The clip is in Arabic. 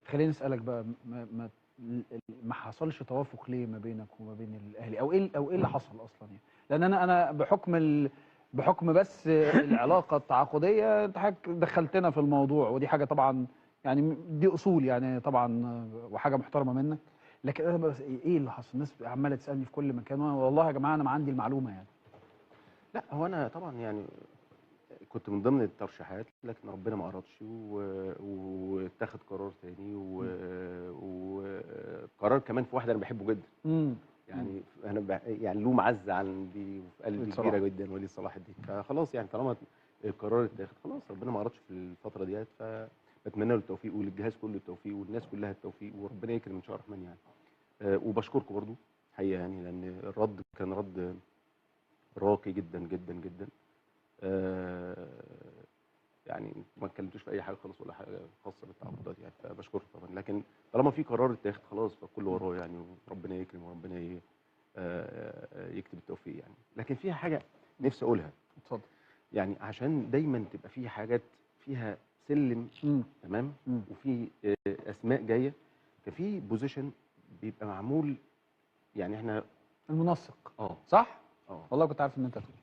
خليني اسالك بقى، ما حصلش توافق ليه ما بينك وما بين الاهلي، او ايه اللي حصل اصلا يعني؟ لان انا بحكم بس العلاقه التعاقديه، انت حضرتك دخلتنا في الموضوع، ودي حاجه طبعا يعني دي اصول يعني طبعا، وحاجه محترمه منك. لكن انا بس ايه اللي حصل؟ الناس عماله تسالني في كل مكان، وانا والله يا جماعه انا ما عندي المعلومه يعني. لا، هو انا طبعا يعني كنت من ضمن الترشيحات، لكن ربنا ما أردش واتخذ قرار تاني وقرار كمان في واحد أنا بحبه جدا. امم يعني أنا يعني له معزة عندي وفي قلبي كبيرة صلاح. جدا، وليد صلاح الدين. فخلاص يعني طالما القرار اتاخد خلاص، ربنا ما أردش في الفترة ديت، فبتمنى له التوفيق وللجهاز كله التوفيق والناس كلها التوفيق، وربنا يكرم إن شاء الله الرحمن يعني. وبشكركم برضو حقيقة يعني، لأن الرد كان رد راقي جدا جدا جدا. آه، يعني ما اتكلمتوش في اي حاجه خالص ولا حاجه خاصه بالتعاقدات يعني، فبشكرك طبعا. لكن طالما في قرار اتاخد خلاص، فالكل وراه يعني، وربنا يكرم وربنا يكتب التوفيق يعني. لكن فيها حاجه نفسي اقولها، اتفضل. يعني عشان دايما تبقى في حاجات فيها سلم، تمام، وفي اسماء جايه، ففي بوزيشن بيبقى معمول، يعني احنا المنسق. صح. اه والله كنت عارف ان انت هتقول.